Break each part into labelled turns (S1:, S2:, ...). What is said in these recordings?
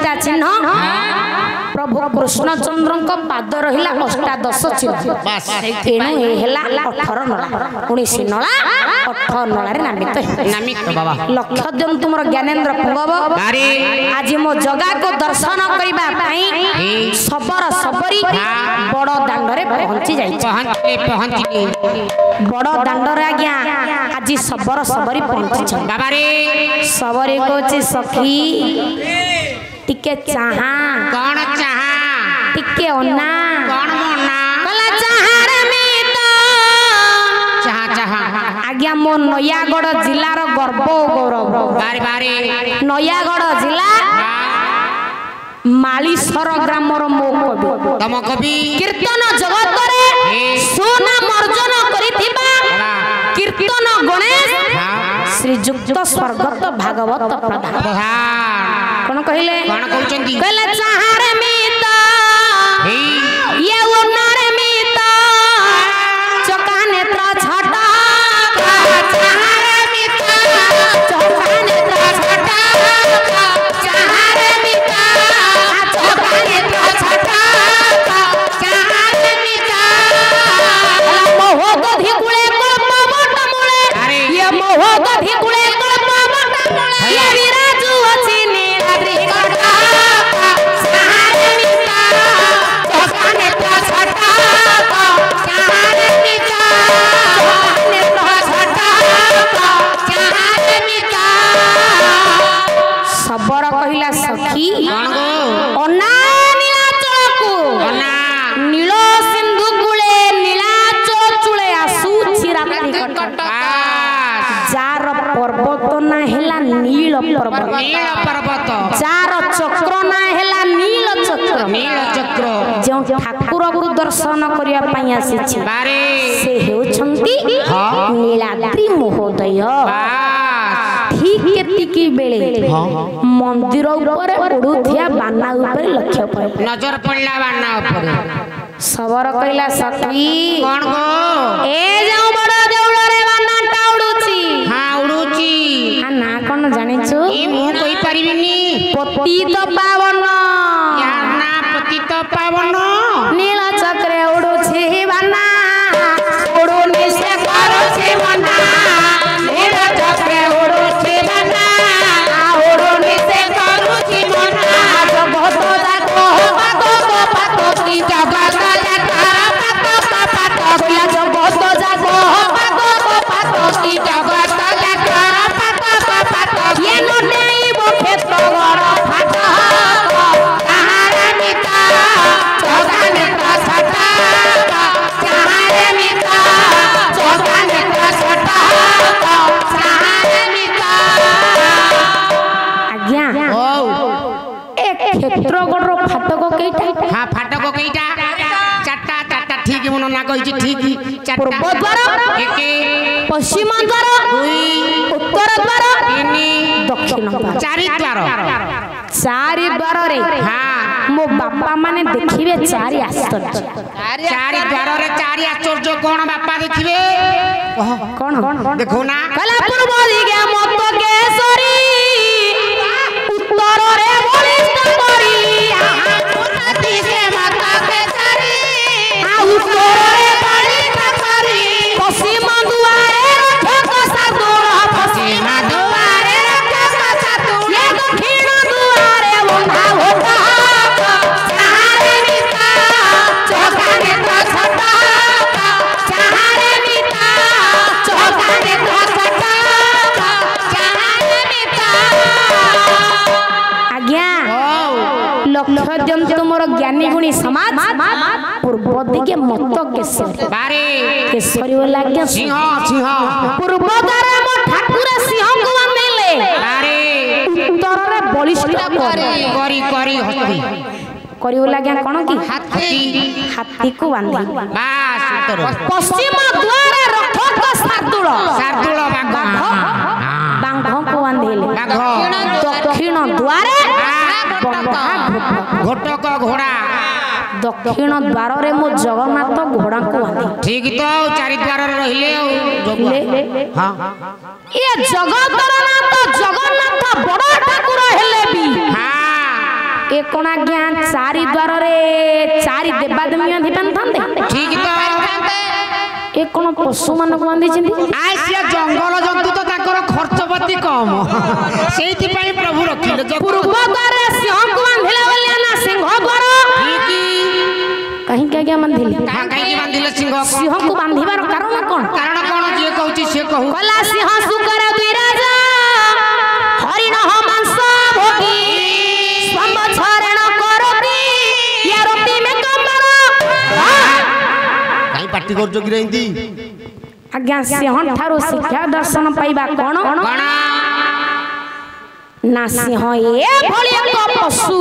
S1: तीनटा चिन्ह प्रभु कृष्णचंद्र पाद रहा अष्टादश चिन्ह तेणु हेला 18 नला 19 नला 18 नला नामित लक्ष्य दियंतु तुमर ज्ञानेन्द्र पुंगव आज मो जगा को दर्शन करिबा पई सबर सबरी बड़ दांडरे पहुंची जाई बड़ दांडरे आज्ञा आज सबर सबरी पहुंची बाबा रे सबरी कोची सखी टिके चाहा
S2: कौन चाहा
S1: टिके ओना
S2: कौन मोना
S1: कला चाहा रे मीत
S2: चाहा चाहा
S1: आज्ञा मो नयागढ़ जिलार गर्व गौरव
S2: बारे बारे
S1: नयागढ़ जिला मालीसर ग्रामर मो कवि
S2: तम कवि
S1: कीर्तन जगत रे सुनाम अर्जन करिथिबा कीर्तन गणेश श्रीजुक्त स्वर्गत भागवत प्रधान कौन कहले
S2: कौन कहउचंदी
S1: कहले चाहारे मीत ये उन्नारे मीत चका नेत्र छटा चाहारे मीत चका नेत्र छटा चाहारे मीत चका नेत्र छटा चाहारे मीत मोह गधी कुळे कल्प बट मुळे ये मोह गधी कुळे कल्प बट मुळे ये विराजू अछि सबर कहिला सखी अना नीलाचल को नील सिंधु कुले नीलाचल चुले आसु चिराती कट जार पर्वत ना हेला नील पर्वत जार चक्र ना हेला नील चक्र जो ठाकुर को दर्शन करिया पई आसी छी से हेउछंती नीलाद्रि महोदय ठीक केतिकी बेले मंदिर ऊपर उड़ुथिया बाना ऊपर लक्ष्य पड़े
S2: नजर पड़ला बाना ऊपर
S1: सबर कइला सखी
S2: कौन गो
S1: ए जाऊ बड़ देउल रे बाना टाउडुची
S2: हां उड़ुची
S1: आ ना कोन जानिछु
S2: ई मु कहि परिबिनी
S1: पतित पावन
S2: या ना पतित पावन
S1: नील चक्रे उड़ुची बाना उड़ुनी से करूची मना नील चक्रे उड़ुची बाना उड़ुनी से करूची मना जगत जाको पातो की जगत जाको पातो की जगत जाको पातो की जगत जाको पातो ये नोटेई बो क्षेत्र गड़ फाटा कहारे मिता चौगाने का छटा कहारे मिता चौगाने का छटा कहारे मिता आज्ञा एक क्षेत्र गड़ फाटक केटा
S2: हां फाटक केटा चारटा चारटा ठीक मन ना कहि ठीक
S1: पूर्व द्वार
S2: एके
S1: पश्चिम द्वार
S2: दुई
S1: उत्तर द्वार
S2: तीन
S1: दक्षिण द्वार चारि द्वार रे
S2: हां
S1: मो बापा माने देखिबे चारि आश्चर्य
S2: चारि द्वार रे चारि आश्चर्य कोन बापा देखिबे
S1: कोन
S2: देखो ना
S1: कला पूर्व दिगे मत केसरी उत्तर रे बलिष्ठ करी उन्नति से मत केसरी उत्तर रे बलिष्ठ करी पश्चिम दुआरे रक्षक सातुर पश्चिम दुआरे रक्षक सातुर ये दक्षिण दुआरे बंधा होता चाहारे मिता चौकाने तो छटा चाहारे मिता चौकाने तो छटा चाहारे मिता आज्ञा लक्ष्य दियंतु मोर ज्ञानी गुणी समाज पूर्व दिगे मत केसरी
S2: बारे
S1: केसरी वाला आज्ञा
S2: सिंह सिंह
S1: पूर्व द्वार मो ठाकुर सिंह को आनेले
S2: बारे
S1: उत्तर रे बलिष्ठ
S2: करी करी हस्ती
S1: करी वाला आज्ञा कोन की हाथी को बांधी
S2: बास उत्तर
S1: पश्चिम द्वार रक्षक सातुल
S2: सातुल
S1: बांघ को बांधेले दक्षिण द्वारे
S2: घोटक घोड़ा
S1: दक्षिण द्वार रे मो जगन्नाथ घोड़ा को बांधे
S2: ठीक तो चारि द्वार रे रहिले हां
S1: ये जगतनाथ जगन्नाथ बड़ ठाकुर हेले भी
S2: हां
S1: ए कोन आज्ञा चारि द्वार रे चारि देवादेवी अधिपन थांते
S2: ठीक तो
S1: ए कोन पशु मान को बांधी छिंदी
S2: आसिया जंगल जंतु तो ताकर खर्चपति कम सेति पई प्रभु रखिले
S1: पूर्व द्वार रे सिंह को बांधिले बोले ना सिंह द्वार कहीं क्या बांधिले
S2: कहीं की बांधिले
S1: सिंह को बांधिबार कारण कोन
S2: जे कहूची से कहू
S1: कला सिंह सुकर विराज हरिण मांस भोगी स्वमचरण करती या रोटी में कमर
S2: कहीं पार्टी कर जोगी रहंती
S1: आज्ञा सिंह ठारो शिक्षा दर्शन पाइबा कोन ना सिंह ए भली एक पशु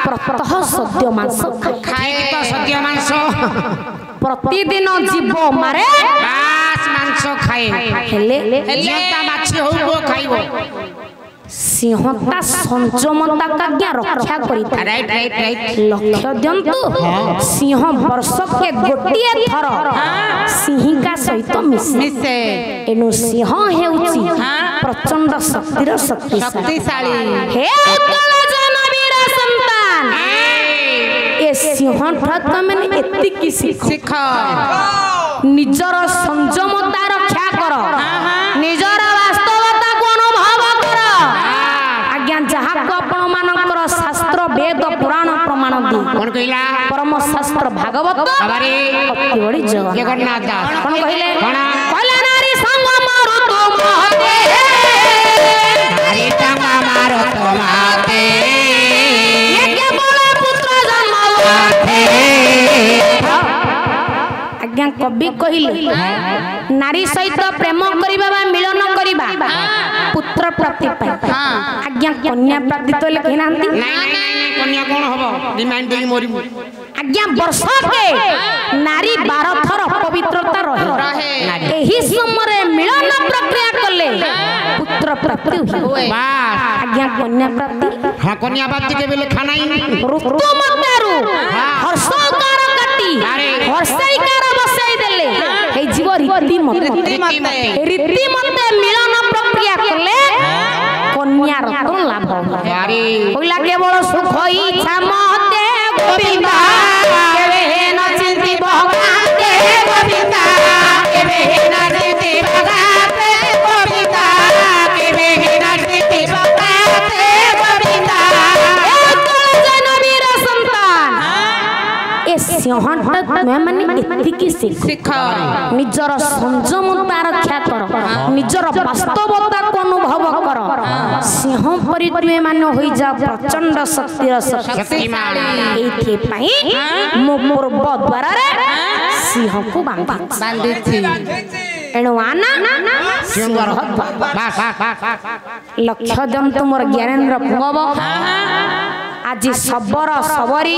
S1: प्रतः सद्य मांस
S2: खाए तो सद्य मांस
S1: प्रतिदिन जीव मारे
S2: मांस खाए
S1: हेले
S2: जेता माछी होबो खाइबो
S1: सिंहता संजमता का रक्षा करिता
S2: राइट
S1: लक्ष्य दियंतु सिंह वर्ष के गोटिए थर सिंहिका सहित मिसे एनु सिंह हेउची प्रचंड शक्तिर शक्तिशाली हे उत्कल जनवीर संतान ए सिंह ठात माने एतिकी शिख निजर संजमता रक्षा कर निजर वास्तवता को अनुभव कर आज्ञा जहा को आपण मानकर शास्त्र वेद पुराण प्रमाण दी
S2: कोन कहिला
S1: परम शास्त्र भागवत
S2: बाबारे
S1: अति बड़ी
S2: जगन्नाथ दास
S1: कोन कहिले
S2: कहला
S1: नारी संग मारो तो महते
S2: नारी संग मारो तो महते
S1: ये केवल पुत्र जन्म आज्ञा कवि कहिले नारी सहित प्रेम करिबा बा मिलन करिबा पुत्र प्राप्ति पाई आज्ञा कन्या प्राप्ति तो लिखि नांती
S2: नहीं कन्या कोन हबो डिमांड देई मोरी
S1: आज्ञा वर्ष के नारी 12 थर पवित्रता रहे एही समय मिलन प्रक्रिया कले पुत्र प्राप्ति हुए
S2: बस
S1: आज्ञा कन्या प्राप्ति
S2: हां कन्या प्राप्ति के बेले खाना ही
S1: ऋतु मतेरु हर्षकार काटी हर्षैकार बसाई देले हे जीव रीति मते मिलन प्रक्रिया कले कन्या रत्न लाभ होइला केवल सुख इच्छा मते गोविंदा केवे न चिंती भगाते गोविंदा केवे न चिंती भगाते गोविंदा केवे न चिंती भगाते गोविंदा ए जन वीर संतान ए सिंहट माने एतिकी शिख निजर संयमता रक्षा कर निजर वास्तवता को अनुभव कर सिंह परि तुमे मान होई जा प्रचंड शक्तिर शक्तिमान एथि पई मो पूर्व द्वार रे सिंह को बांधी एणु आना सिंह लक्ष्य जंतु मोर ज्ञानेन्द्र पुंगव आज सबर सबरी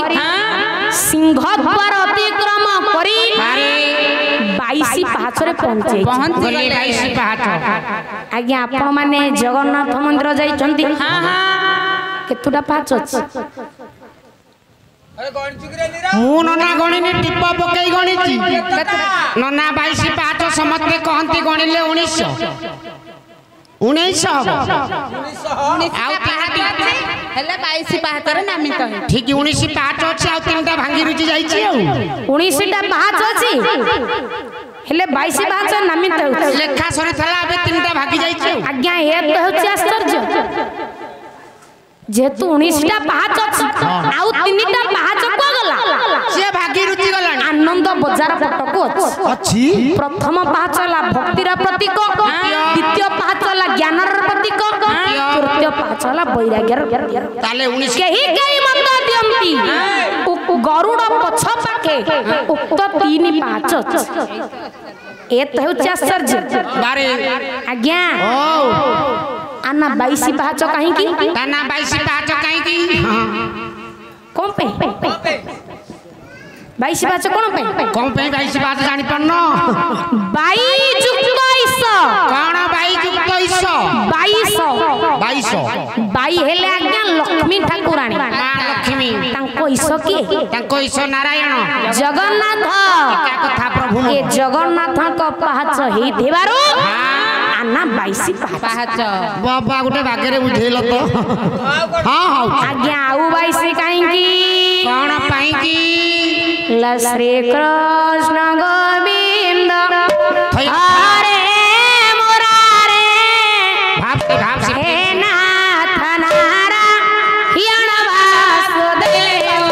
S1: सिंह द्वार अतिक्रम करी 22 पाहाच रे पहुंचे
S2: 22 पाहाच
S1: आज्ञा आपण माने जगन्नाथ मंदिर जाई चंती केतुटा पाहाच अछि
S2: मु नना गणिनी टिप्पा पकई गणिची नना 22 पाहाच समते कहंती गणिले 1900 आउ
S3: हेले 22 पाहाचरे नामित है
S2: ठीक 19 पाहाच अछि आउ तीनटा भांगी रुचि जाईची आउ
S1: 19 टा पाहाच अछि हेले 22 पाहाच नामित होछि
S2: लेखा सरे थला अबे तीनटा भागी जाईची
S1: आज्ञा ए तो होछि आश्चर्य जेतु 19 टा पाहाच अछि आउ तीनटा पाहाच को गला
S2: से भागी रुचि गलानी
S1: आनंद बजार पटको अछि प्रथम पाहाच ला भक्तिर प्रतीक द्वितीय पाहाच ला ज्ञानर प्रतीक तृतीय पाहाच ला वैराग्यर
S2: ताले 19
S1: केही मत दियंती गरुड़ पछ पाके उक्त तीन पाहाच अछि एत होछि आश्चर्य
S2: बारे
S1: आज्ञा
S2: ओ
S1: आना 22 पाहाच काहे की
S2: ताना 22 पाहाच काहे की
S1: कोन पे 22 पाहाच कोन पे
S2: 22 पाहाच जानि पन्न
S1: 22 युक्त ईश
S2: कोन 22 युक्त ईश
S1: 22 हेले आज्ञा लक्ष्मी ठाकुराणी
S2: लक्ष्मी
S1: तांको ईश की
S2: तांको ईश नारायण
S1: जगन्नाथ
S2: का कथा प्रभु
S1: ए जगन्नाथ को पाहाच हेई थिबारो ଆନା 22 ପାହାଚ।
S2: ବାବା ଗୋଟେ ବାଗରେ ବୁଝେଇଲ ତ। ହଁ ହଉ
S1: ଆଜ୍ଞା ଆଉ 22 କାହିଁକି?
S2: କଣ ପାଇଁ କି?
S1: ଶ୍ରୀ କୃଷ୍ଣ ଗୋବିନ୍ଦ ହରେ ମୁରାରେ ହେ ନାଥ ନାରାୟଣ ବାସୁଦେବ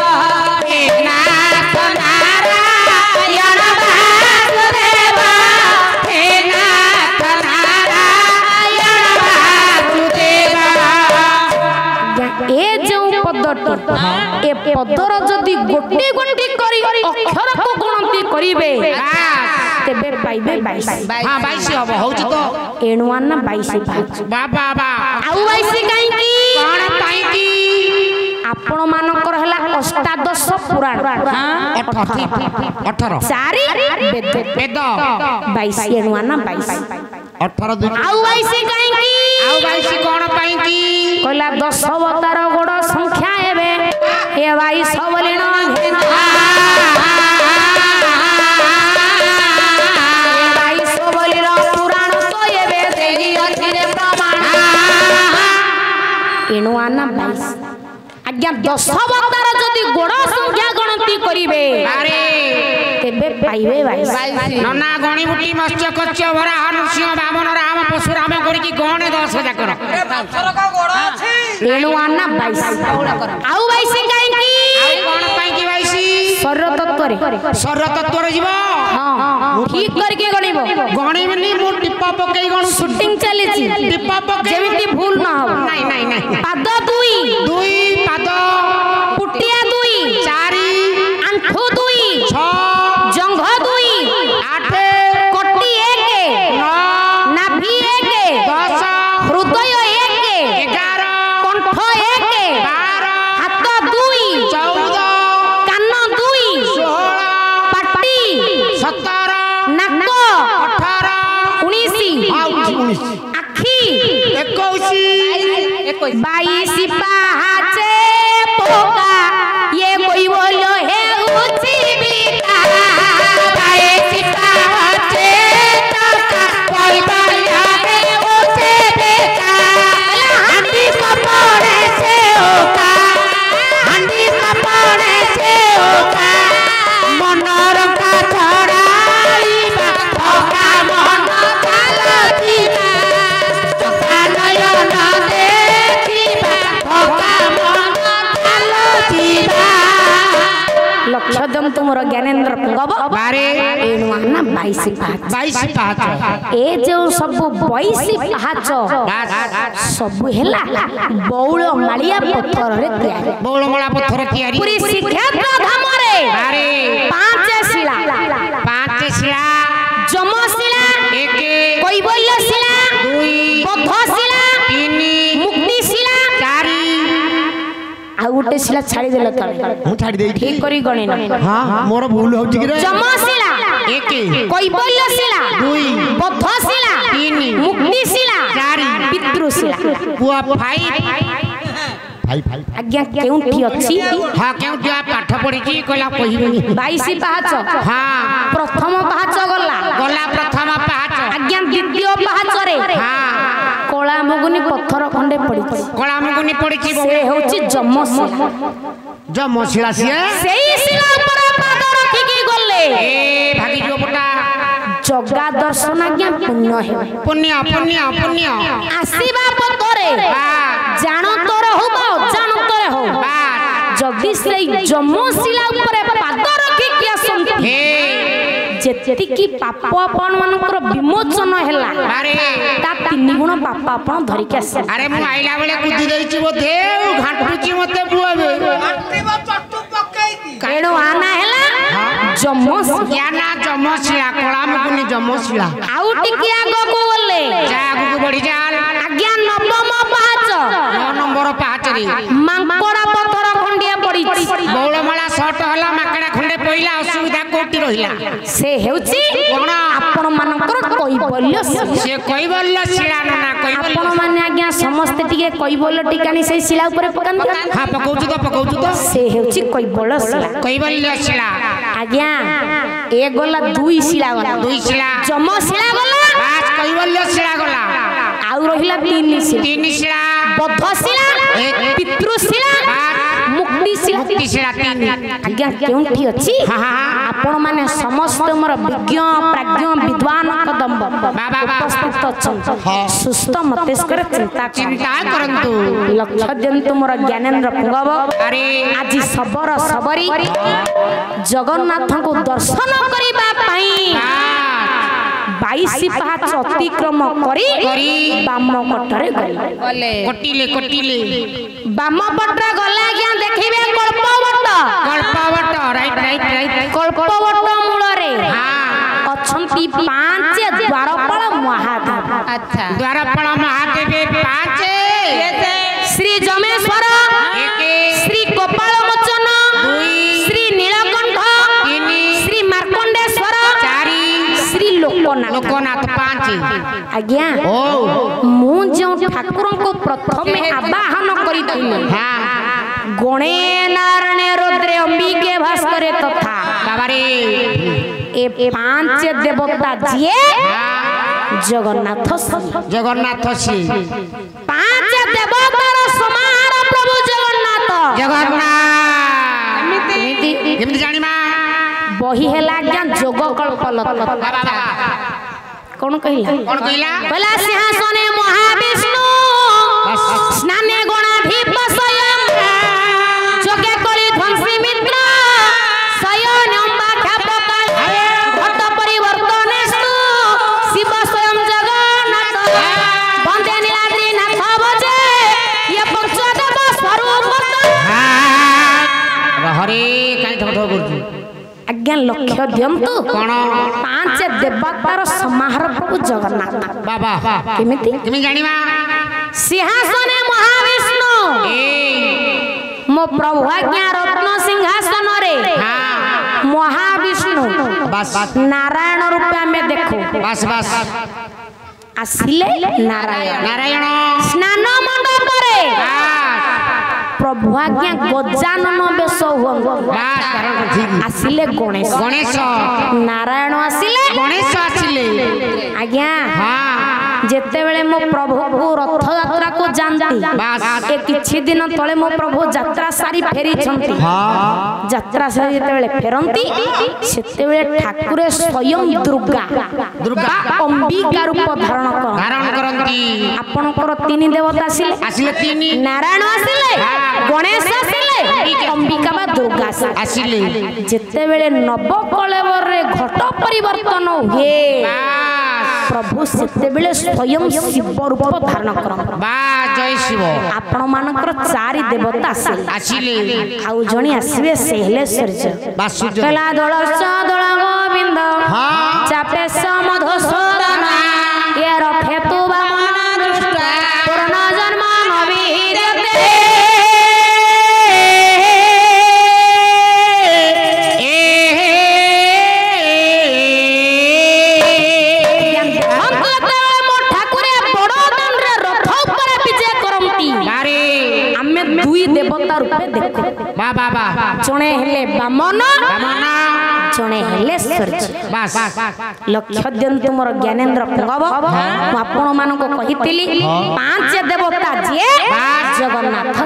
S1: ହେ ନାଥ ନାରାୟଣ ବାସୁଦେବ ହେ ନାଥ ନାରାୟଣ ବାସୁଦେବ। ଏ ଯେଉଁ ପଦଟି ଏ ପଦର ଯଦି ଗୋଟି ଗୋଟି କରି ଅକ୍ଷରକୁ ଗଣତି କରିବେ ତେବେ ପାଇବେ 22।
S2: ହଁ 22 ହବ ହଉଛି ତ।
S1: ଏଣୁ ଆନା 22 ପାହାଚ।
S2: ବାବା ବା
S1: ଆଉ 22 କାହିଁକି?
S2: କଣ ପାଇଁ କି?
S1: ଆପଣ ମାନଙ୍କର ହେଲା ଅଷ୍ଟାଦଶ ପୁରାଣ
S2: 18
S1: ଚାରି ବେଦ 22 ଏଣୁ ଆନା 22।
S2: 18
S1: ଆଉ 22 କାହିଁକି?
S2: ଆଉ 22 କଣ ପାଇଁ କି?
S1: କହିଲା 10 ଅବତାର ଗୋଡ଼ ସଂଖ୍ୟା ଏବେ ଏ 22 ବଲିଣ ଘେନ 22 ବଲିର ପୁରାଣ ତ ଏବେ ଦେଇ ଅଛିରେ ପ୍ରମାଣ। ଏଣୁ ଆନା 22। ଆଜ୍ଞା 10 ଅବତାର ଯଦି ଗୋଡ଼ ସଂଖ୍ୟା ଗଣତି କରିବେ ତେବେ ପାଇବେ 22।
S2: ନନା ଗଣିବୁଟି ମତ୍ସ୍ୟ କଚ୍ଛ ଭରା ନୃସିଂହ ବାମନ ରାମ ପଶୁରାମ କରିକି ଗଣେ 10 ଯାକର।
S1: ଏଣୁ ଆନା 22। ଆଉ 22 କାହିଁକି?
S2: ଆଉ କଣ ପାଇଁ କି 22?
S1: ଶରୀର ତତ୍ତ୍ୱରେ
S2: ଶରୀର ତତ୍ତ୍ୱରେ ଯିବ।
S1: ହଁ ଠିକ କରିକି ଗଣିବ।
S2: ଗଣିବିନି ମୁଁ ଟିପା ପକେଇ ଗଣୁ।
S1: ସୁଟିଂ ଚାଲିଛି
S2: ଟିପା ପକେଇ
S1: ଯେମିତି ଭୁଲ ନ ହବ।
S2: ନାଇଁ ନାଇଁ ନାଇଁ
S1: ପାଦ 2
S2: ପାଦ
S1: ପୁଟିଆ 2
S2: 4
S1: ଆଣ୍ଠୁ 2
S2: 6
S1: ଜଙ୍ଘ 2
S2: 8
S1: କଟି 1
S2: 9
S1: ନାଭି 1
S2: 10
S1: ହୃଦୟ 1
S2: 11
S1: କଣ୍ଠ 1
S2: 12
S1: ହାତ 2
S2: 14
S1: କାନ 2
S2: 16
S1: ପାଟି
S2: 17
S1: ନାକ
S2: 18
S1: 19 ଆଖି
S2: 21
S1: 22 ପାହାଚେ ପକା ये कोई बोलो है ऊंची बिका 22 पाहाचे पका कोई बोलो है ऊंची बिका हंडी कपड़े से होका हंडी कपड़े से होका मनोर का छड़ाई होका मन कालो जीवा चका नयन देखिबा होका मन कालो जीवा। लक्षदम तुमर ज्ञानेन्द्र पुंगब
S2: बारे
S1: एणु आना 22 पाहाच।
S2: 22 पाहाच
S1: ए जो सब 22 पाहाच सब हेला बौल मालिया पत्थर रे तयारी।
S2: बौलमला पत्थर तयारी
S1: पूरी श्रीक्षेत्र धाम रे
S2: बारे
S1: 5 शिला
S2: 5 शिला
S1: जमशिला
S2: 1
S1: कैवल्य शिला
S2: 2
S1: बौद्ध शिला
S2: 3
S1: मुक्ति शिला
S2: 4
S1: आ उटे शिला छाड़ी देल तळे
S2: ମୁଁ ଛାଡି ଦେଇଛି।
S1: ठीक करी गणिन
S2: ହଁ ମୋର ଭୁଲ ହଉଛି କି ରେ?
S1: जमशिला
S2: 1
S1: कैवल्य शिला
S2: 2
S1: बौद्ध शिला
S2: 3
S1: मुक्ति शिला
S2: 4
S1: पितृ शिला
S2: पुआ 5
S1: आज्ञा केउठी अछि?
S2: हाँ केउठी पाठ पढ़ी कहला कहबेनी
S1: 22 पाहाच
S2: हाँ
S1: प्रथम पाहाच गला
S2: गला प्रथम पाहाच
S1: आज्ञा द्वितीय पाहाच रे
S2: हाँ
S1: कोला मुगुनी पत्थर खंडे पड़ी
S2: कला मुगुनी पड़ी
S1: से होची जमशिला
S2: जमशिला सिए
S1: सेई शिला ऊपर पाद रखी की गले
S2: ए भागी जो बेटा
S1: जगा दर्शन आज्ञा पुण्य हे
S2: पुण्य पुण्य पुण्य
S1: आसीबा पतरे जानो तोर हो जानो तोर हो जदी से जमशिला ऊपर पाद रखी की असंति
S2: हे
S1: जेति की पाप आपण मानकर विमोचन हेला
S2: अरे
S1: ता 3 गुण पाप आपण धरि के आसे
S2: अरे मु आइला बेले कुदी देछि बोधे घांटुची मते बुआबे
S4: घांटीबा चट्टू पक्कै की
S1: केणो आना हेला जमशिला
S2: याना जमशिला कला मुगुनी जमशिला
S1: आउ टिकी आगो को बोले
S2: जा आगु बढ़ी जा
S1: आज्ञा नवम पाहाच
S2: 9 नंबर पाहाच रे
S1: मांकड़ा पत्थर खंडिया पड़ी
S2: बौलमाला शॉट होला माकड़ा खंडे पइला असुविधा कोटी रहिला
S1: से हेउची आपण मानकर कैवल्य
S2: से कैवल्य शिला नना कैवल्य
S1: आपण माने आज्ञा समस्त टिके कैवल्य टिकानी से शिला ऊपर पकांत
S2: हां पकाउछु तो
S1: से हेउची कैवल्य शिला
S2: कैवल्य शिला
S1: आज्ञा ए गला 2 शिला गला
S2: 2 शिला
S1: जमशिला गला
S2: बास কৈବଲ୍ୟ ଶିଳା ଗଲା
S1: ଆଉ ରହିଲା ତିନି ଶିଳା
S2: ତିନି ଶିଳା
S1: ବଦ୍ଧ ଶିଳା ପିତୃଶିଳା ମୁକ୍ତିଶିଳା
S2: ଶିଳା ତିନି
S1: ଆଜ୍ଞା କେଉଁଠି ଅଛି
S2: ହଁ ହଁ
S1: ଆପଣ ମାନେ ସମସ୍ତେ ମୋର ବିଜ୍ଞ ପ୍ରାଜ୍ଞ ବିଦ୍ୱାନ କଦମ୍ବ ଉପସ୍ଥିତ ଅଛନ୍ତି ସୁସ୍ଥ ମସ୍ତିଷ୍କରେ
S2: ଚିନ୍ତା କରନ୍ତୁ
S1: ଲକ୍ଷ୍ୟ ଦିଅନ୍ତୁ ମୋର ଜ୍ଞାନେନ୍ଦ୍ର ପୁଙ୍ଗବ
S2: ଆରେ
S1: ଆଜି ସବର ସବରି ଜଗନ୍ନାଥଙ୍କୁ ଦର୍ଶନ କରିବା ପାଇଁ 22 ପାହାଚ ଅତିକ୍ରମ କରି ବାମ ପଟରେ ଗଲେ
S2: କଟିଲେ କଟିଲେ
S1: ବାମ ପଟରେ ଗଲେ ଆଜ୍ଞା ଦେଖିବେ କଳ୍ପବଟ
S2: ରାଇଟ ରାଇଟ ରାଇଟ
S1: କଳ୍ପବଟ ମୂଳରେ ଅଛନ୍ତି 5 ଦ୍ୱାରପାଳ ମହାଦେବ
S3: ଆଚ୍ଛା
S2: ଦ୍ୱାରପାଳ ମହାଦେବ 5
S1: ଶ୍ରୀ ଯମେଶ୍ୱର ଶ୍ରୀ ଗୋପାଳ ମୋଚନ ଶ୍ରୀ ନୀଳକଣ୍ଠ ଶ୍ରୀ ମାର୍କଣ୍ଡେଶ୍ୱର ଶ୍ରୀ ଲୋକନାଥ 5 ଆଜ୍ଞା ମୁଁ ଯେଉଁ ଠାକୁରଙ୍କୁ ପ୍ରଥମେ ଆବାହନ କରିଥିଲି ଗଣେ ନାରାୟଣ ରୁଦ୍ରେ ଅମ୍ବିକେ ଭାସ୍କରେ ତଥା
S2: ବାବାରେ
S1: ଏ 5 ଦେବତା ଯିଏ ଜଗନ୍ନାଥ
S2: ଜଗନ୍ନାଥ ଶ୍ରୀ
S1: 5 ଦେବତାର ସମାହାର ପ୍ରଭୁ ଜଗନ୍ନାଥ
S2: କେମିତି ଜାଣିମା
S1: ବହି ହେଲା ଆଜ୍ଞା ଯୋଗ କଳ୍ପଲତା କଣ କହିଲା କହିଲା ସିଂହାସନେ ମହାବିଷ୍ଣୁ ସ୍ନାନେ ଗଣାଧୀପ ସ୍ୱୟଂ ଯୋଗେ କଳି ଧ୍ୱଂସୀ ମିତ୍ର ସ୍ୱୟଂ ଘଟ ପରିବର୍ତ୍ତନେସ୍ତୁ ଶିବ ସ୍ୱୟଂ ଜଗନ୍ନାଥ ବନ୍ଦେ ନୀଳାଦ୍ରି ନାଥ ଭଜେ ଇଏ ପଞ୍ଚଦେବ ସ୍ୱରୂପ
S2: ହରେ କାଇଁ ଠକ ଠକ କରୁଛୁ
S1: ଆଜ୍ଞା ଲକ୍ଷ୍ୟ ଦିଅନ୍ତୁ
S2: କଣ
S1: 5 ଦେବତାର ସମାହାର ପ୍ରଭୁ ଜଗନ୍ନାଥ
S2: ବାବା
S1: କେମିତି
S2: ଜାଣିବା
S1: ସିଂହାସନେ ମହାବିଷ୍ଣୁ ମୋ ପ୍ରଭୁ ଆଜ୍ଞା ରତ୍ନ ସିଂହାସନରେ ମହାବିଷ୍ଣୁ ନାରାୟଣ ରୂପେ ଆମେ ଦେଖୁ ଆସିଲେ ନାରାୟଣ ସ୍ନାନ ମଣ୍ଡପରେ ପ୍ରଭୁ ଆଜ୍ଞା ଗଜାନନ ବେଶ ହୁଅନ୍ତି ଆସିଲେ ଗଣେଶ ନାରାୟଣ ଆସିଲେ
S2: ଗଣେଶ ଆସିଲେ
S1: ଆଜ୍ଞା ଯେତେବେଳେ ମୋ ପ୍ରଭୁକୁ ରଥଯାତ୍ରାକୁ ଯାଆନ୍ତି ଏ କିଛି ଦିନ ତଳେ ମୋ ପ୍ରଭୁ ଯାତ୍ରା ସାରି ଫେରିଛନ୍ତି ଯାତ୍ରା ସାରି ଯେତେବେଳେ ଫେରନ୍ତି ସେତେବେଳେ ଠାକୁରେ ସ୍ୱୟଂ ଦୁର୍ଗା ଅମ୍ବିକା ରୂପ ଧାରଣ କରନ୍ତି ଆପଣଙ୍କର 3 ଦେବତା ଆସିଲେ ନାରାୟଣ ଆସିଲେ ଗଣେଶ ଆସିଲେ ଅମ୍ବିକା ବା ଦୁର୍ଗା ଆସିଲେ ଯେତେବେଳେ ନବକଳେବରରେ ଘଟ ପରିବର୍ତ୍ତନ ହୁଏ ପ୍ରଭୁ ସେତେବେଳେ ସ୍ୱୟଂ ଶିବ ରୂପ ଧାରଣ କରନ୍ତି
S2: ଜୟ ଶିବ
S1: ଆପଣ ମାନଙ୍କର 4 ଦେବତା ଆସିଲେ ଆଉ ଜଣେ ଆସିବେ ସେ ହେଲେ ସୂର୍ଯ୍ୟ କହିଲା ଦୋଳ ଗୋବିନ୍ଦ ଚାପେ ମଧୁସୂଦନ ଏ ରଥେ ତୁ ବାମନ ଦୃଷ୍ଟ ପୂର୍ଣ୍ଣ ଜନ୍ମ ନବୀରତେ देवता रूपे देखो जड़े हेले बामन जड़े हेले सूर्य लक्ष्य दियंतु मोर ज्ञानेन्द्र पुंगव आपण मानको कहितली 5 देवता जे जगन्नाथ